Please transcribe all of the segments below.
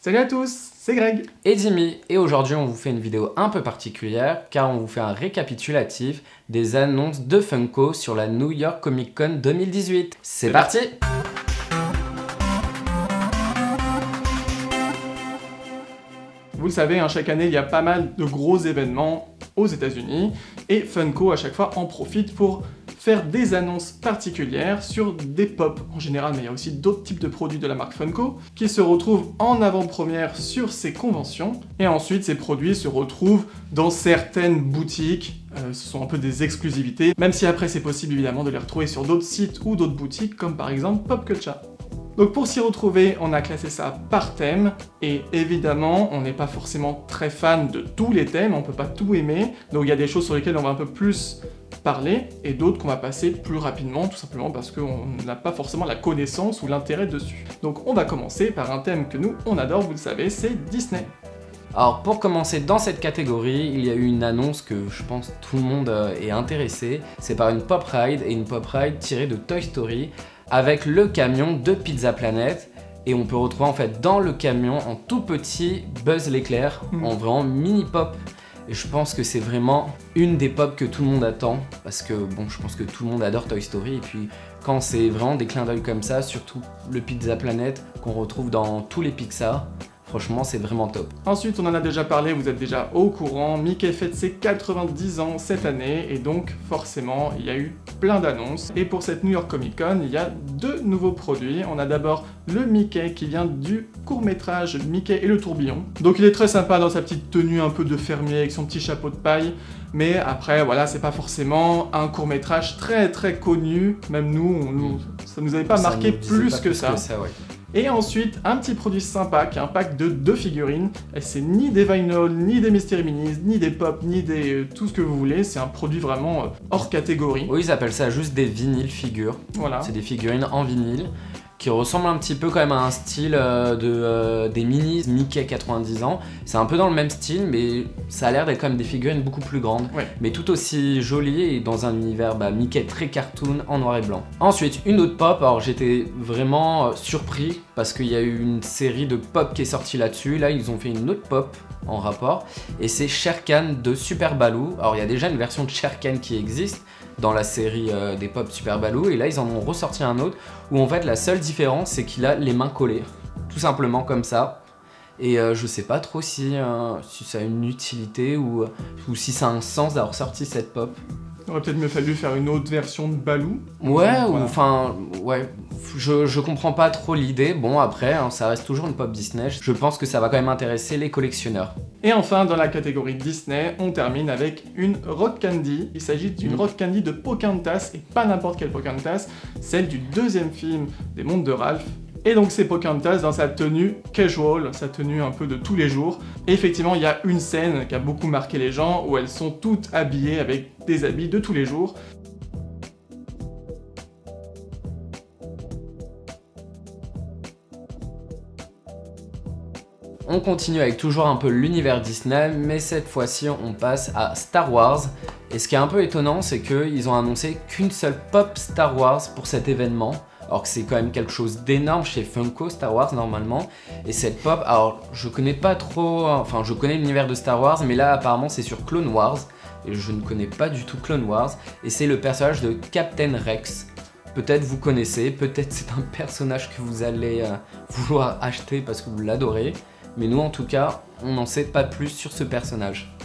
Salut à tous, c'est Greg et Jimmy, et aujourd'hui on vous fait une vidéo un peu particulière car on vous fait un récapitulatif des annonces de Funko sur la New York Comic Con 2018. C'est parti! Vous le savez, chaque année il y a pas mal de gros événements aux États-Unis et Funko à chaque fois en profite pour faire des annonces particulières sur des pop en général, mais il y a aussi d'autres types de produits de la marque Funko qui se retrouvent en avant-première sur ces conventions et ensuite ces produits se retrouvent dans certaines boutiques. Ce sont un peu des exclusivités, même si après c'est possible évidemment de les retrouver sur d'autres sites ou d'autres boutiques comme par exemple Pop Culture. Donc pour s'y retrouver, on a classé ça par thème, et évidemment, on n'est pas forcément très fan de tous les thèmes, on peut pas tout aimer, donc il y a des choses sur lesquelles on va un peu plus parler, et d'autres qu'on va passer plus rapidement, tout simplement parce qu'on n'a pas forcément la connaissance ou l'intérêt dessus. Donc on va commencer par un thème que nous, on adore, vous le savez, c'est Disney. Alors pour commencer dans cette catégorie, il y a eu une annonce que je pense tout le monde est intéressé, c'est par une Pop Ride, et une Pop Ride tirée de Toy Story, avec le camion de Pizza Planet, et on peut retrouver en fait dans le camion en tout petit Buzz l'éclair, en vraiment mini pop. Et je pense que c'est vraiment une des pop que tout le monde attend, parce que bon, je pense que tout le monde adore Toy Story, et puis quand c'est vraiment des clins d'œil comme ça, surtout le Pizza Planet qu'on retrouve dans tous les Pixar, franchement, c'est vraiment top. Ensuite, on en a déjà parlé, vous êtes déjà au courant, Mickey fête ses 90 ans cette année, et donc forcément, il y a eu plein d'annonces. Et pour cette New York Comic Con, il y a deux nouveaux produits. On a d'abord le Mickey qui vient du court-métrage Mickey et le tourbillon. Donc il est très sympa dans sa petite tenue un peu de fermier avec son petit chapeau de paille. Mais après, voilà, c'est pas forcément un court-métrage très connu. Même nous, ça nous avait pas marqué plus que ça. Ouais. Et ensuite, un petit produit sympa qui est un pack de 2 figurines. Et c'est ni des Vinyl, ni des Mystery Minis, ni des Pop, ni des tout ce que vous voulez. C'est un produit vraiment hors catégorie. Oui, ils appellent ça juste des vinyles figures. Voilà. C'est des figurines en vinyle qui ressemblent un petit peu quand même à un style des minis Mickey 90 ans. C'est un peu dans le même style, mais ça a l'air d'être quand même des figurines beaucoup plus grandes, mais tout aussi jolies et dans un univers Mickey très cartoon en noir et blanc. Ensuite, une autre pop, alors j'étais vraiment surpris parce qu'il y a eu une série de pop qui est sortie là-dessus. Là, ils ont fait une autre pop en rapport, et c'est Shere Khan de Super Baloo. Alors il y a déjà une version de Shere Khan qui existe dans la série des pop Super Baloo, et là ils en ont ressorti un autre où en fait la seule différence c'est qu'il a les mains collées, tout simplement comme ça. Et je sais pas trop si ça a une utilité ou si ça a un sens d'avoir sorti cette pop. Il aurait peut-être mieux fallu faire une autre version de Baloo. Ouais, ou enfin, ouais, je comprends pas trop l'idée. Bon, après, ça reste toujours une pop Disney. Je pense que ça va quand même intéresser les collectionneurs. Et enfin, dans la catégorie Disney, on termine avec une Rock Candy. Il s'agit d'une Rock Candy de Pocahontas, et pas n'importe quelle Pocahontas, celle du deuxième film des Mondes de Ralph. Et donc c'est Pocahontas dans sa tenue casual, sa tenue un peu de tous les jours. Et effectivement, il y a une scène qui a beaucoup marqué les gens, où elles sont toutes habillées avec des habits de tous les jours. On continue avec toujours un peu l'univers Disney, mais cette fois-ci on passe à Star Wars. Et ce qui est un peu étonnant, c'est qu'ils ont annoncé qu'une seule pop Star Wars pour cet événement. Alors que c'est quand même quelque chose d'énorme chez Funko Star Wars normalement. Et cette pop, alors je connais pas trop, enfin je connais l'univers de Star Wars, mais là apparemment c'est sur Clone Wars. Et je ne connais pas du tout Clone Wars. Et c'est le personnage de Captain Rex. Peut-être vous connaissez, peut-être c'est un personnage que vous allez vouloir acheter parce que vous l'adorez. Mais nous en tout cas, on n'en sait pas plus sur ce personnage.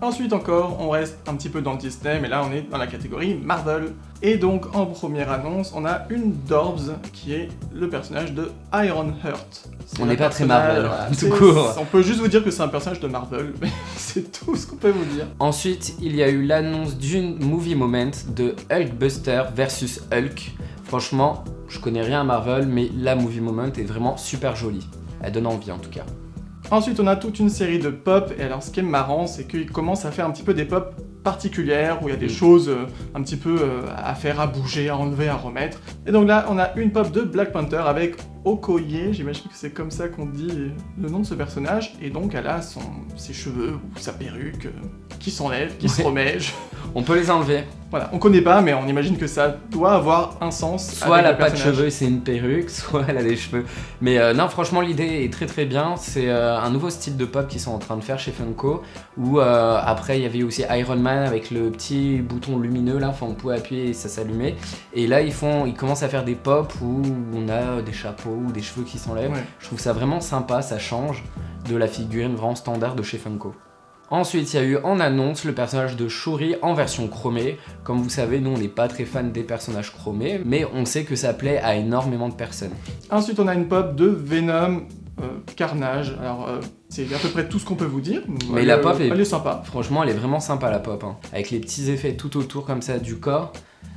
Ensuite encore, on reste un petit peu dans le Disney, mais là on est dans la catégorie Marvel. Et donc en première annonce, on a une Dorbz qui est le personnage de Ironheart. On n'est pas très Marvel, tout court. On peut juste vous dire que c'est un personnage de Marvel, mais c'est tout ce qu'on peut vous dire. Ensuite, il y a eu l'annonce d'une Movie Moment de Hulkbuster versus Hulk. Franchement, je connais rien à Marvel, mais la Movie Moment est vraiment super jolie. Elle donne envie en tout cas. Ensuite, on a toute une série de pop, et alors ce qui est marrant, c'est qu'ils commencent à faire un petit peu des pop particulières, où il y a des choses un petit peu à faire, à bouger, à enlever, à remettre. Et donc là, on a une pop de Black Panther avec Okoye, j'imagine que c'est comme ça qu'on dit le nom de ce personnage, et donc elle a ses cheveux ou sa perruque qui s'enlève, qui se remet. On peut les enlever. Voilà, on connaît pas, mais on imagine que ça doit avoir un sens. Soit elle a pas de cheveux et c'est une perruque, soit elle a des cheveux. Mais non, franchement, l'idée est très très bien. C'est un nouveau style de pop qu'ils sont en train de faire chez Funko. Où après, il y avait aussi Iron Man avec le petit bouton lumineux là, enfin on pouvait appuyer et ça s'allumait. Et là, ils commencent à faire des pop où on a des chapeaux ou des cheveux qui s'enlèvent. Ouais. Je trouve ça vraiment sympa, ça change de la figurine vraiment standard de chez Funko. Ensuite, il y a eu en annonce le personnage de Shuri en version chromée. Comme vous savez, nous on n'est pas très fans des personnages chromés, mais on sait que ça plaît à énormément de personnes. Ensuite, on a une pop de Venom, Carnage. Alors, c'est à peu près tout ce qu'on peut vous dire. Mais la pop elle est sympa. Franchement, elle est vraiment sympa la pop. Hein. Avec les petits effets tout autour comme ça du corps.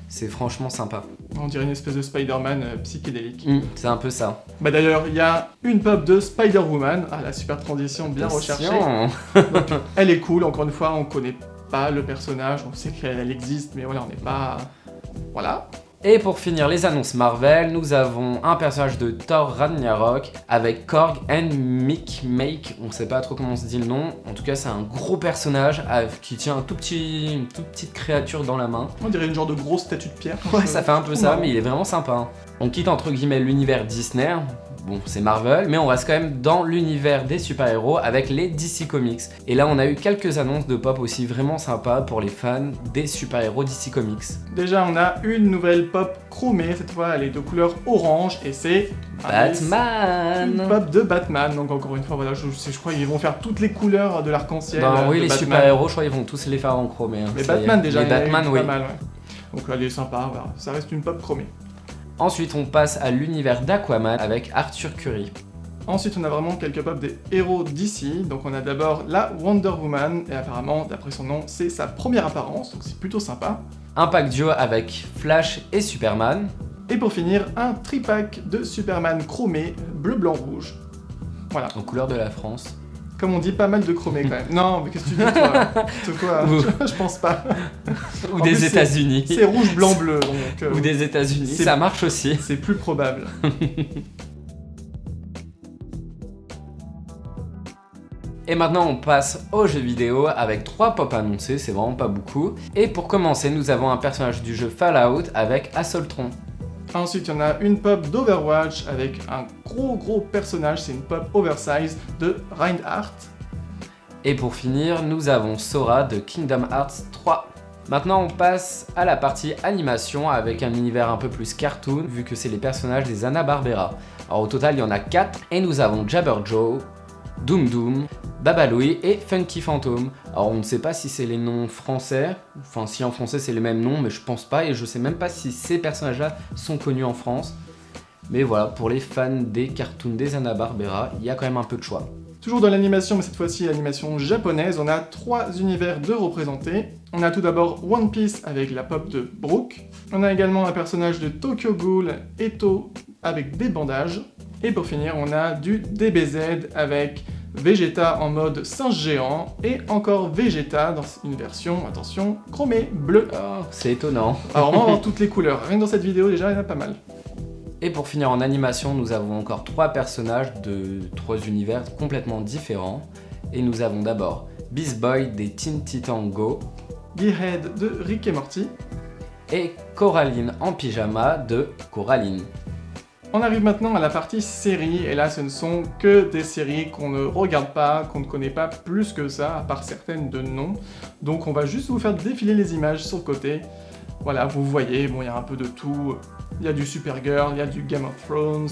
C'est franchement sympa. On dirait une espèce de Spider-Man psychédélique. C'est un peu ça. Bah d'ailleurs, il y a une pop de Spider-Woman. Ah, la super transition bien recherchée. Donc, elle est cool, encore une fois, on connaît pas le personnage, on sait qu'elle existe, mais voilà, on n'est pas... Voilà. Et pour finir les annonces Marvel, nous avons un personnage de Thor Ragnarok avec Korg and Make. On sait pas trop comment on se dit le nom. En tout cas, c'est un gros personnage qui tient une toute petite créature dans la main. On dirait une genre de grosse statue de pierre. Ouais, ça fait un peu ça, mais il est vraiment sympa. Hein. On quitte entre guillemets l'univers Disney. Bon, c'est Marvel, mais on reste quand même dans l'univers des super-héros avec les DC Comics. Et là, on a eu quelques annonces de pop aussi vraiment sympas pour les fans des super-héros DC Comics. Déjà, on a une nouvelle pop chromée, cette fois elle est de couleur orange, et c'est... Batman. Une pop de Batman, donc encore une fois, voilà, je crois qu'ils vont faire toutes les couleurs de l'arc-en-ciel. Oui, les super-héros, je crois qu'ils vont tous les faire en chromé. Hein, mais Batman déjà, les Batman, oui. Pas mal, ouais. Donc elle est sympa, voilà. Ça reste une pop chromée. Ensuite, on passe à l'univers d'Aquaman avec Arthur Curry. Ensuite, on a vraiment quelques pop des héros d'ici. Donc on a d'abord la Wonder Woman, et apparemment, d'après son nom, c'est sa première apparence, donc c'est plutôt sympa. Un pack duo avec Flash et Superman. Et pour finir, un tripack de Superman chromé, bleu, blanc, rouge. Voilà. En couleur de la France. Comme on dit, pas mal de chromé quand même. Non, mais qu'est-ce que tu dis toi? Je pense pas. Ou des États-Unis. C'est rouge, blanc, bleu. Donc, ou des États-Unis. Ça marche aussi. C'est plus probable. Et maintenant on passe aux jeux vidéo avec 3 pop annoncés, c'est vraiment pas beaucoup. Et pour commencer, nous avons un personnage du jeu Fallout avec Assaultron. Ensuite, il y en a une pop d'Overwatch avec un gros personnage, c'est une pop oversize de Reinhardt. Et pour finir, nous avons Sora de Kingdom Hearts 3. Maintenant, on passe à la partie animation avec un univers un peu plus cartoon, vu que c'est les personnages des Hanna-Barbera. Alors au total, il y en a 4, et nous avons Jabberjaw, Doom Doom, Babalouie et Funky Phantom. Alors on ne sait pas si c'est les noms français, enfin si en français c'est les mêmes noms, mais je pense pas, et je sais même pas si ces personnages-là sont connus en France. Mais voilà, pour les fans des cartoons des Hanna-Barbera, il y a quand même un peu de choix. Toujours dans l'animation, mais cette fois-ci l'animation japonaise, on a 3 univers de représentés. On a tout d'abord One Piece avec la pop de Brook. On a également un personnage de Tokyo Ghoul, Eto, avec des bandages. Et pour finir, on a du DBZ avec Vegeta en mode singe géant et encore Vegeta dans une version, attention, chromée, bleue. Oh, c'est étonnant. Alors on va voir toutes les couleurs. Rien que dans cette vidéo déjà, il y en a pas mal. Et pour finir en animation, nous avons encore 3 personnages de 3 univers complètement différents. Et nous avons d'abord Beast Boy des Teen Titans Go, Gearhead de Rick et Morty et Coraline en pyjama de Coraline. On arrive maintenant à la partie série, et là ce ne sont que des séries qu'on ne regarde pas, qu'on ne connaît pas plus que ça, à part certaines de nom. Donc on va juste vous faire défiler les images sur le côté. Voilà, vous voyez, bon il y a un peu de tout. Il y a du Supergirl, il y a du Game of Thrones,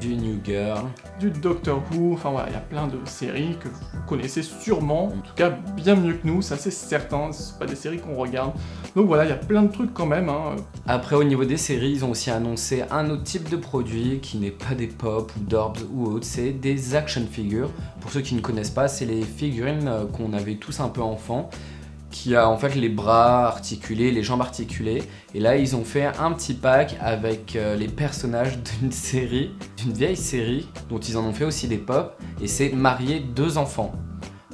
du New Girl, du Doctor Who, enfin voilà, il y a plein de séries que vous connaissez sûrement, en tout cas bien mieux que nous, ça c'est certain, c'est pas des séries qu'on regarde. Donc voilà, il y a plein de trucs quand même. Hein. Après au niveau des séries, ils ont aussi annoncé un autre type de produit qui n'est pas des pop ou d'orbs ou autre, c'est des action figures. Pour ceux qui ne connaissent pas, c'est les figurines qu'on avait tous un peu enfants, qui a en fait les bras articulés, les jambes articulées. Et là, ils ont fait un petit pack avec les personnages d'une série, d'une vieille série, dont ils en ont fait aussi des pop, et c'est Marier 2 enfants.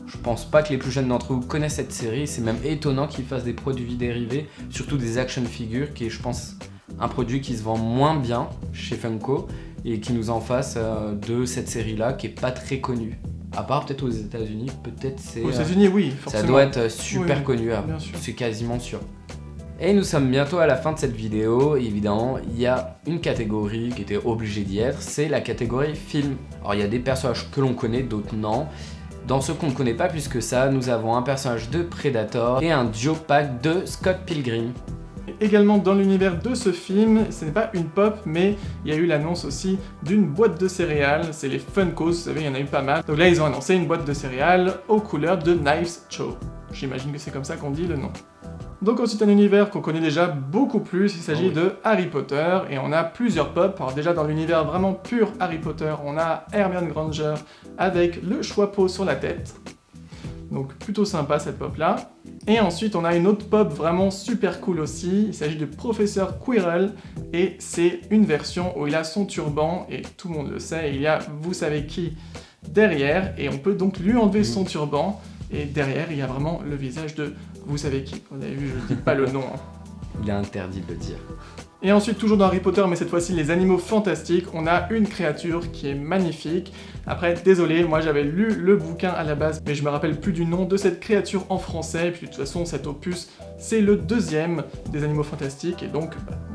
Je pense pas que les plus jeunes d'entre vous connaissent cette série, c'est même étonnant qu'ils fassent des produits dérivés, surtout des action figures, qui est, je pense, un produit qui se vend moins bien chez Funko. et qui nous en fasse de cette série-là qui est pas très connue. À part peut-être aux États-Unis, peut-être c'est... Aux États-Unis, oui, forcément. Ça doit être super oui, connu, c'est quasiment sûr. Et nous sommes bientôt à la fin de cette vidéo, et évidemment, il y a une catégorie qui était obligée d'y être, c'est la catégorie film. Alors il y a des personnages que l'on connaît, d'autres non. Dans ceux qu'on ne connaît pas plus que ça, nous avons un personnage de Predator et un duo pack de Scott Pilgrim. Également dans l'univers de ce film, ce n'est pas une pop, mais il y a eu l'annonce aussi d'une boîte de céréales, c'est les Funko, vous savez, il y en a eu pas mal. Donc là, ils ont annoncé une boîte de céréales aux couleurs de Knives Chow. J'imagine que c'est comme ça qu'on dit le nom. Donc ensuite un univers qu'on connaît déjà beaucoup plus, il s'agit de Harry Potter, et on a plusieurs pop. Alors déjà dans l'univers vraiment pur Harry Potter, on a Hermione Granger avec le choix-peau sur la tête. Donc plutôt sympa cette pop là. Et ensuite on a une autre pop vraiment super cool aussi, il s'agit de Professeur Quirrell, et c'est une version où il a son turban, et tout le monde le sait, il y a vous savez qui derrière, et on peut donc lui enlever son turban, et derrière il y a vraiment le visage de vous savez qui. Vous avez vu, je ne dis pas le nom. Hein. Il est interdit de le dire. Et ensuite, toujours dans Harry Potter, mais cette fois-ci les animaux fantastiques, on a une créature qui est magnifique. Après, désolé, moi j'avais lu le bouquin à la base, mais je me rappelle plus du nom de cette créature en français, et puis de toute façon, cet opus, c'est le deuxième des animaux fantastiques, et donc,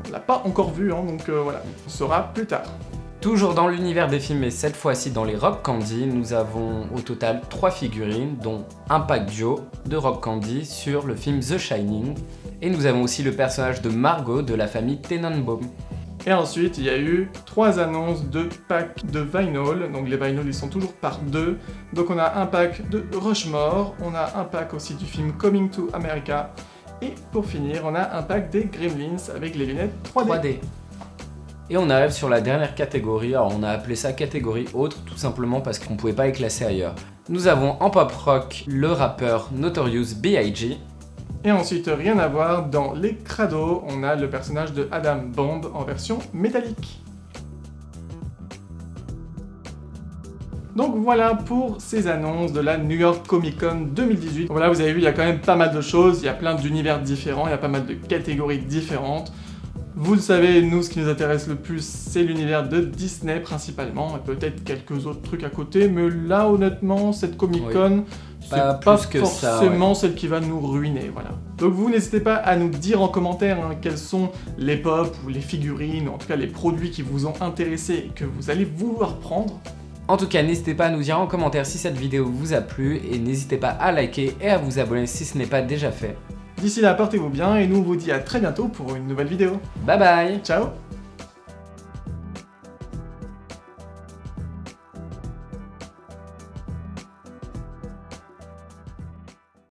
on l'a pas encore vu, hein, donc voilà, on saura plus tard. Toujours dans l'univers des films, mais cette fois-ci dans les Rock Candy, nous avons au total 3 figurines, dont un pack duo de Rock Candy sur le film The Shining. Et nous avons aussi le personnage de Margot de la famille Tenenbaum. Et ensuite, il y a eu 3 annonces de packs de vinyl, donc les vinyls ils sont toujours par 2. Donc on a un pack de Rushmore, on a un pack aussi du film Coming to America, et pour finir, on a un pack des Gremlins avec les lunettes 3D. Et on arrive sur la dernière catégorie, alors on a appelé ça catégorie autre, tout simplement parce qu'on ne pouvait pas les classer ailleurs. Nous avons en pop rock le rappeur Notorious B.I.G. Et ensuite, rien à voir, dans les crados, on a le personnage de Adam Bomb en version métallique. Donc voilà pour ces annonces de la New York Comic Con 2018. Voilà, vous avez vu, il y a quand même pas mal de choses, il y a plein d'univers différents, il y a pas mal de catégories différentes. Vous le savez, nous, ce qui nous intéresse le plus, c'est l'univers de Disney principalement, et peut-être quelques autres trucs à côté, mais là, honnêtement, cette Comic-Con, c'est pas forcément celle qui va nous ruiner, voilà. Donc vous n'hésitez pas à nous dire en commentaire quels sont les pop ou les figurines, ou en tout cas les produits qui vous ont intéressé et que vous allez vouloir prendre. En tout cas, n'hésitez pas à nous dire en commentaire si cette vidéo vous a plu, et n'hésitez pas à liker et à vous abonner si ce n'est pas déjà fait. D'ici là, portez-vous bien et nous on vous dit à très bientôt pour une nouvelle vidéo. Bye bye. Ciao.